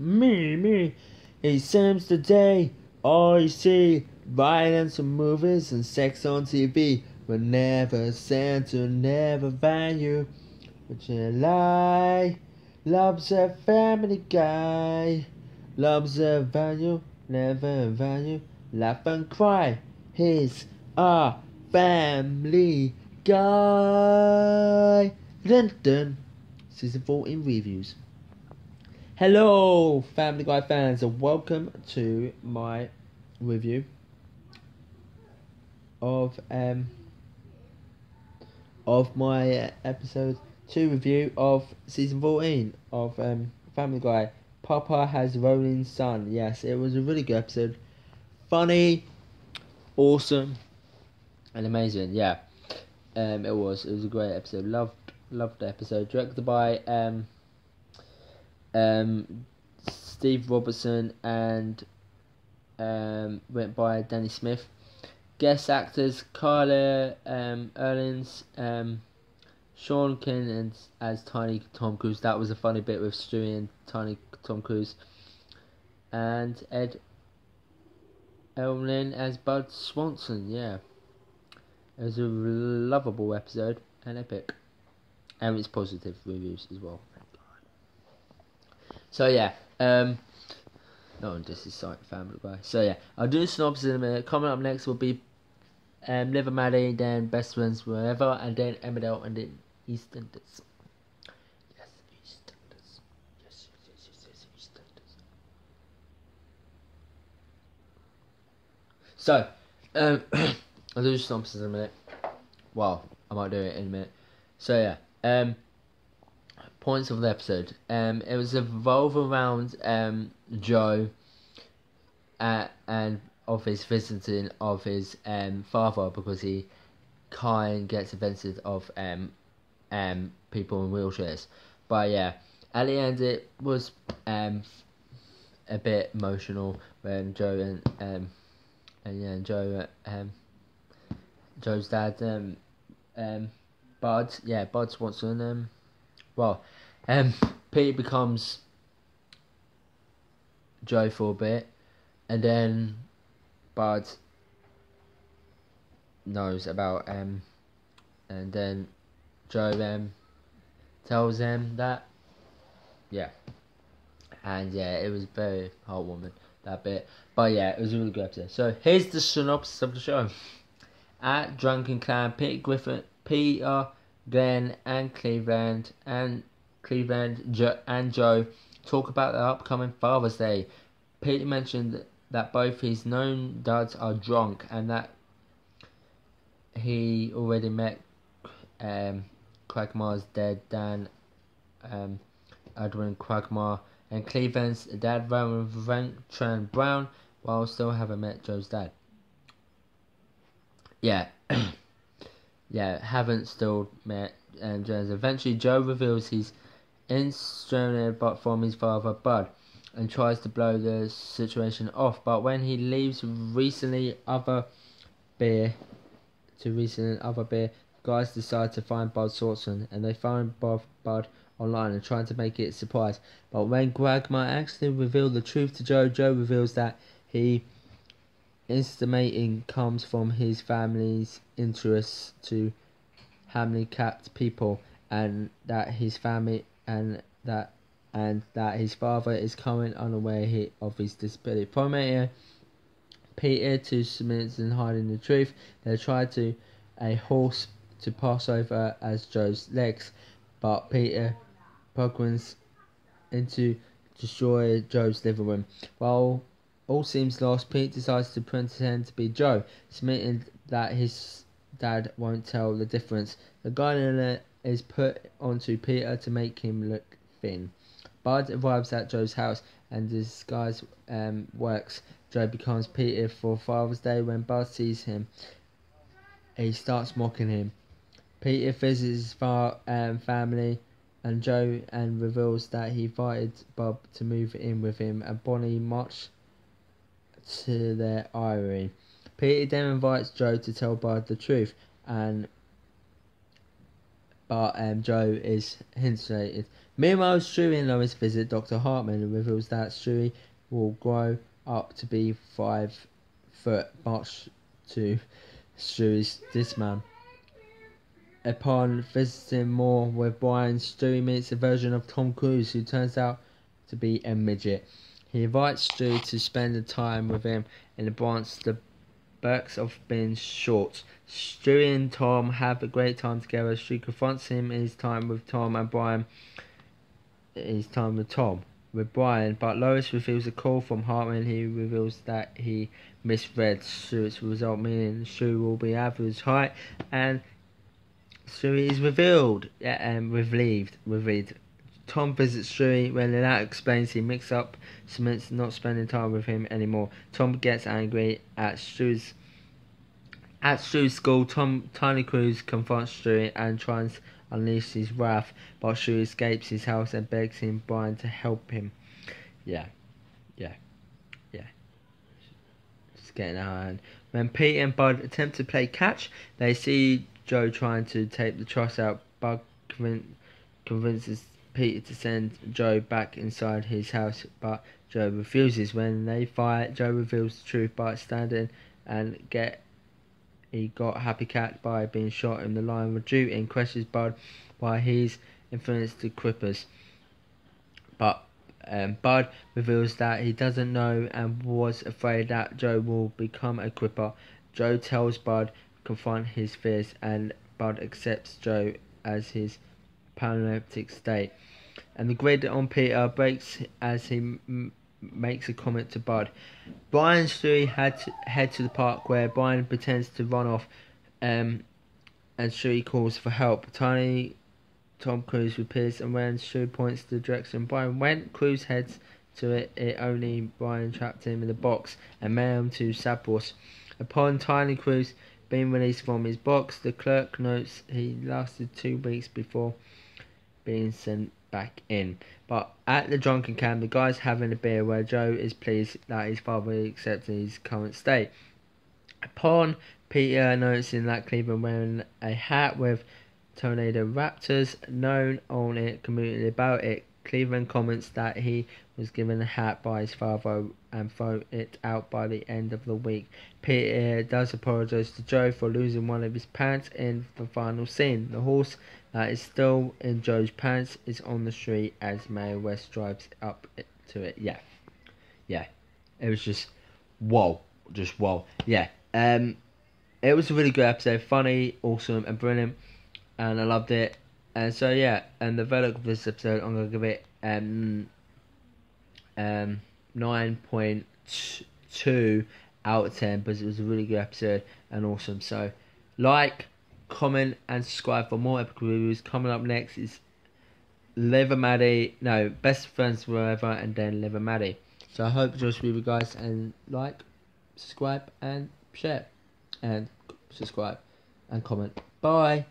me. It seems today all you see violence in movies and sex on TV, but never sentimental, never value. Which a lie. Love's a family guy. Love's a value, never value. Laugh and cry. He's a family guy. Dun dun. Season 14 reviews. Hello, Family Guy fans, and welcome to my review of my episode 2 review of season 14 of Family Guy. Papa has Rollin's son. Yes, it was a really good episode. Funny, awesome, and amazing. Yeah, it was a great episode. Loved the episode. Directed by Steve Robertson and went by Danny Smith. Guest actors Carla Erlins, Sean King as Tiny Tom Cruise. That was a funny bit with Stewie and Tiny Tom Cruise. And Ed Elwin as Bud Swanson. Yeah, it was a lovable episode and epic, and it's positive reviews as well. So yeah, no, this is Family Guy. So yeah, I'll do a synopsis in a minute. Coming up next will be Liver Maddie, then Best Friends Wherever, and then Emmerdale, and then EastEnders. Yes, EastEnders. Yes, EastEnders. So, I'll do a synopsis in a minute. Well, I might do it in a minute. So yeah, points of the episode. It was revolve around Joe and of his visiting of his father, because he kind gets offended of people in wheelchairs. But yeah, at the end it was a bit emotional when Joe and Joe's dad Bud Swanson Pete becomes Joe for a bit, and then Bud knows about and then Joe tells him that, and it was very heartwarming, that bit. But yeah, it was a really good episode. So here's the synopsis of the show. At Drunken Clan, Peter, Glenn, and Cleveland and Joe talk about the upcoming Father's Day. Peter mentioned that both his known dads are drunk, and that he already met Quagmire's dad, Dan Edwin Quagmire, and Cleveland's dad, Rowan Tran Brown, while still haven't met Joe's dad. Haven't still met Joe's. Eventually, Joe reveals he's estranged but from his father, Bud, and tries to blow the situation off. But when he leaves recently other beer, guys decide to find Bud Swanson, and they find Bud online and trying to make it a surprise. But when Quagmire actually reveals the truth to Joe, Joe reveals that he estimating comes from his family's interests to handicapped people, and that his family and that his father is currently unaware of his disability. From Peter to submit and hiding the truth, they try to a horse to pass over as Joe's legs, but Peter programs into destroy Joe's living room. While all seems lost, Pete decides to pretend to be Joe, submitting that his dad won't tell the difference. The guy is put onto Peter to make him look thin. Bud arrives at Joe's house and disguise works. Joe becomes Peter for Father's Day. When Bud sees him, he starts mocking him. Peter visits his family and Joe and reveals that he invited Bob to move in with him and Bonnie, much to their irony. Peter then invites Joe to tell Bud the truth, and but Joe is hinted. Meanwhile, Stewie and Lois visit Dr. Hartman and reveals that Stewie will grow up to be 5 foot, much to Stewie's dismay. Upon visiting more with Brian, Stewie meets a version of Tom Cruise who turns out to be a midget. He invites Stewie to spend the time with him in the branch the Burks of being short. Stewie and Tom have a great time together. Stewie confronts him in his time with Tom, and Brian his time with Tom. With Brian, but Lois reveals a call from Hartman. He reveals that he misread Stewie's result, meaning Stewie will be average height, and Stewie is revealed and relieved. Tom visits Stewie when that explains he mixed up Smith's not spending time with him anymore. Tom gets angry at Stewie's school. Tiny Cruz confronts Stewie and tries to unleash his wrath, but Stewie escapes his house and begs him Brian to help him. Yeah. Just getting out of hand. When Pete and Bud attempt to play catch, they see Joe trying to take the truss out. Bud convinces Pete to send Joe back inside his house, but Joe refuses. When they fight, Joe reveals the truth by standing and he got Happy Cat by being shot in the line of duty, and questions Bud why he's influenced the Crippers. But Bud reveals that he doesn't know and was afraid that Joe will become a Cripper. Joe tells Bud to confront his fears, and Bud accepts Joe as his paralytic state. And the grid on Peter breaks as he makes a comment to Bud. Brian and Stewie head to the park where Brian pretends to run off, and Stewie calls for help. Tiny Tom Cruise appears, and when Stewie points the direction Brian went, Cruise heads to it. Only Brian trapped him in the box and mailed him to Sabros. Upon Tiny Cruise being released from his box, the clerk notes he lasted 2 weeks before being sent back in. But at the drunken camp, the guys having a beer where Joe is pleased that his father accepts his current state. Upon Peter noticing that Cleveland wearing a hat with Tornado Raptors known on it community about it, Cleveland comments that he was given a hat by his father and throw it out by the end of the week. Peter does apologise to Joe for losing one of his pants in the final scene. The horse that is still in Joe's pants is on the street as Mae West drives up to it. Yeah. It was just whoa. Yeah. It was a really good episode, funny, awesome, and brilliant, and I loved it. And so yeah, and the verdict of this episode, I'm gonna give it 9.2 out of 10 because it was a really good episode and awesome. So like, comment, and subscribe for more epic reviews. Coming up next is Live and Maddie, no, Best Friends Forever, and then Live and Maddie. So I hope to see you guys, and like, subscribe, and share, and subscribe, and comment. Bye.